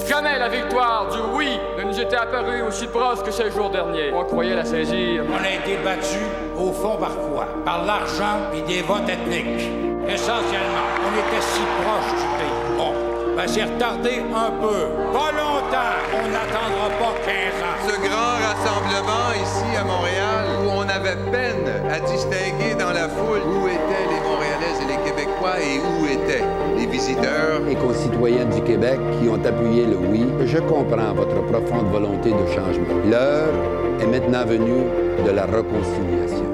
Jamais la victoire du oui ne nous était apparue aussi proche que ce jour dernier. On croyait la saisir. On a été battus, au fond, par quoi? Par l'argent et des votes ethniques. Essentiellement, on était si proche du pays. Bon, ben c'est retardé un peu. Pas longtemps. On n'attendra pas 15 ans. Ce grand rassemblement ici à Montréal, où on avait peine à distinguer dans la foule où étaient les Montréalaises et les Québécois et où étaient les visiteurs. Les concitoyens du Québec qui ont appuyé le oui, je comprends votre profonde volonté de changement. L'heure est maintenant venue de la réconciliation.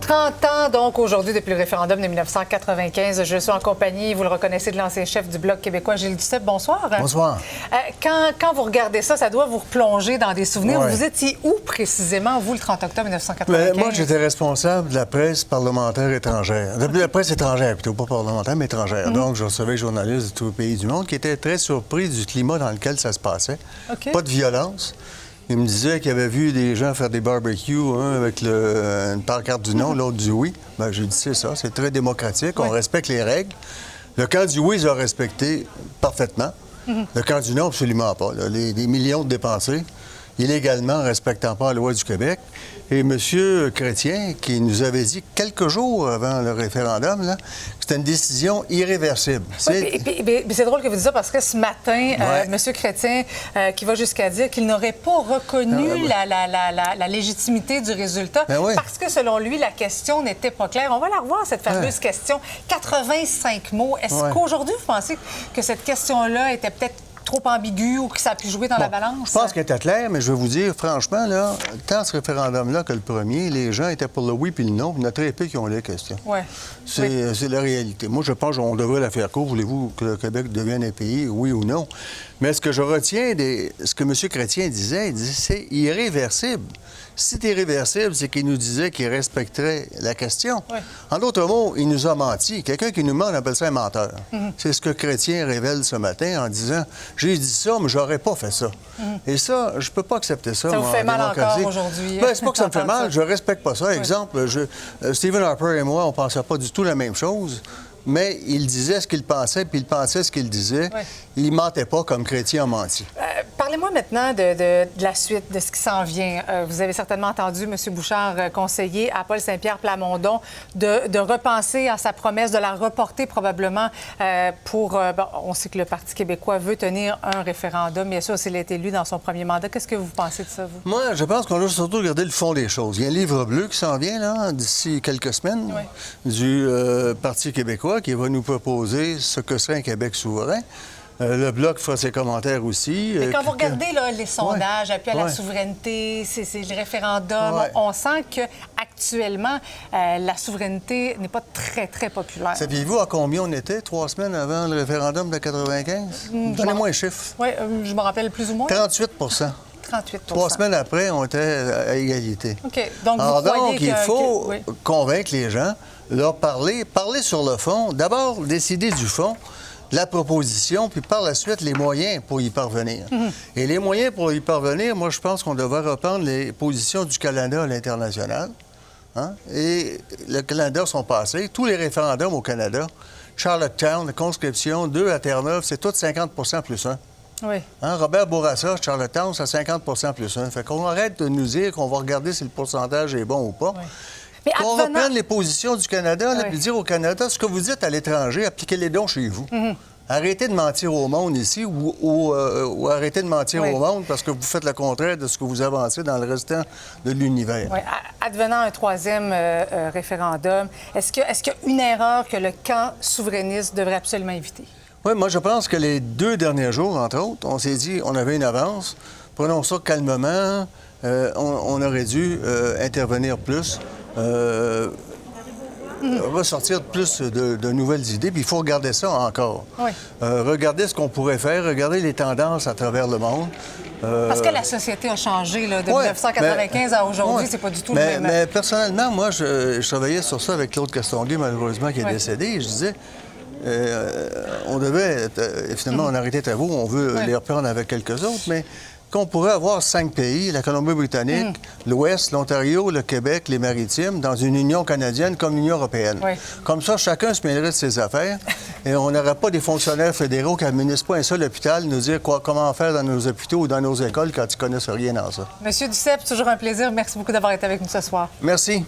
30 ans, donc, aujourd'hui, depuis le référendum de 1995. Je suis en compagnie, vous le reconnaissez, de l'ancien chef du Bloc québécois, Gilles Duceppe. Bonsoir. Bonsoir. Quand vous regardez ça, ça doit vous replonger dans des souvenirs. Ouais. Vous étiez où, précisément, vous, le 30 octobre 1995? Moi, j'étais responsable de la presse parlementaire étrangère. De la presse étrangère, plutôt, pas parlementaire, mais étrangère. Donc, je recevais des journalistes de tous les pays du monde qui étaient très surpris du climat dans lequel ça se passait. OK. Pas de violence. Il me disait qu'il avait vu des gens faire des barbecues, un avec une pancarte du non, l'autre du oui. Bien, j'ai dit, c'est ça, c'est très démocratique, on respecte les règles. Le camp du oui, ils ont respecté parfaitement. Le camp du non, absolument pas. Là. Des millions de dépensés, illégalement, en respectant pas la loi du Québec. Et M. Chrétien, qui nous avait dit quelques jours avant le référendum, là, que c'était une décision irréversible. Mais c'est drôle que vous disiez ça parce que ce matin, M. Chrétien, qui va jusqu'à dire qu'il n'aurait pas reconnu la légitimité du résultat parce que, selon lui, la question n'était pas claire. On va la revoir, cette fameuse question. 85 mots. Est-ce qu'aujourd'hui, vous pensez que cette question-là était peut-être trop ambigu ou que ça a pu jouer dans la balance? Je pense qu'elle était claire, mais je vais vous dire, franchement, là, tant ce référendum-là que le premier, les gens étaient pour le oui puis le non, puis il y en a très peu qui ont les questions. C'est la réalité. Moi, je pense qu'on devrait la faire court. Voulez-vous que le Québec devienne un pays, oui ou non? Mais ce que je retiens de ce que M. Chrétien disait, il disait c'est irréversible. Si c'est irréversible, c'est qu'il nous disait qu'il respecterait la question. En d'autres mots, il nous a menti. Quelqu'un qui nous ment, on appelle ça un menteur. C'est ce que Chrétien révèle ce matin en disant « J'ai dit ça, mais j'aurais pas fait ça. Et ça, je peux pas accepter ça. Ça moi, vous fait en mal démocratie. encore aujourd'hui? Bien, c'est pas que ça me fait mal, je respecte pas ça. Exemple, Stephen Harper et moi, on pensait pas du tout la même chose. Mais il disait ce qu'il pensait, puis il pensait ce qu'il disait. Il mentait pas comme Chrétien a menti. Parlez-moi maintenant de la suite, de ce qui s'en vient. Vous avez certainement entendu M. Bouchard conseiller à Paul Saint-Pierre Plamondon de repenser à sa promesse, de la reporter probablement pour... on sait que le Parti québécois veut tenir un référendum. Bien sûr, s'il est élu dans son premier mandat. Qu'est-ce que vous pensez de ça, vous? Moi, je pense qu'on doit surtout regarder le fond des choses. Il y a un livre bleu qui s'en vient, là, d'ici quelques semaines, du Parti québécois, qui va nous proposer ce que serait un Québec souverain. Le Bloc fera ses commentaires aussi. Mais quand vous regardez là, les sondages, appui à la souveraineté, c'est le référendum, on sent qu'actuellement, la souveraineté n'est pas très, très populaire. Saviez-vous à combien on était 3 semaines avant le référendum de 95? Donnez-moi un chiffre. Oui, je me rappelle plus ou moins. 38 3 semaines après, on était à égalité. OK. Donc, il faut convaincre les gens, leur parler sur le fond. D'abord, décider du fond, la proposition, puis par la suite, les moyens pour y parvenir. Et les moyens pour y parvenir, moi, je pense qu'on devrait reprendre les positions du Canada à l'international. Et le Canada sont passés. Tous les référendums au Canada, Charlottetown, la conscription, 2 à Terre-Neuve, c'est tout 50 plus 1. Robert Bourassa, Charlottetown, c'est 50 plus 1. Fait qu'on arrête de nous dire qu'on va regarder si le pourcentage est bon ou pas. Mais qu'on reprenne les positions du Canada, puis dire au Canada, ce que vous dites à l'étranger, appliquez-les donc chez vous. Arrêtez de mentir au monde ici ou arrêtez de mentir au monde parce que vous faites le contraire de ce que vous avancez dans le restant de l'univers. Advenant un 3e référendum, est-ce qu'il y a une erreur que le camp souverainiste devrait absolument éviter? Oui, moi, je pense que les 2 derniers jours, entre autres, on s'est dit on avait une avance. Prenons ça calmement. On aurait dû intervenir plus. Ressortir plus de nouvelles idées, puis il faut regarder ça encore. Regarder ce qu'on pourrait faire, regarder les tendances à travers le monde. Parce que la société a changé là, de 1995 à aujourd'hui, c'est pas du tout le même. Mais personnellement, moi, je travaillais sur ça avec Claude Castonguay, malheureusement, qui est décédé, et je disais... on devait, finalement, on a arrêté les travaux, on veut les reprendre avec quelques autres, mais qu'on pourrait avoir 5 pays, la Colombie-Britannique, l'Ouest, l'Ontario, le Québec, les Maritimes, dans une union canadienne comme l'Union européenne. Oui. Comme ça, chacun se mêlerait de ses affaires et on n'aurait pas des fonctionnaires fédéraux qui n'administrent pas un seul hôpital nous dire comment faire dans nos hôpitaux ou dans nos écoles quand ils ne connaissent rien dans ça. Monsieur Duceppe, toujours un plaisir. Merci beaucoup d'avoir été avec nous ce soir. Merci.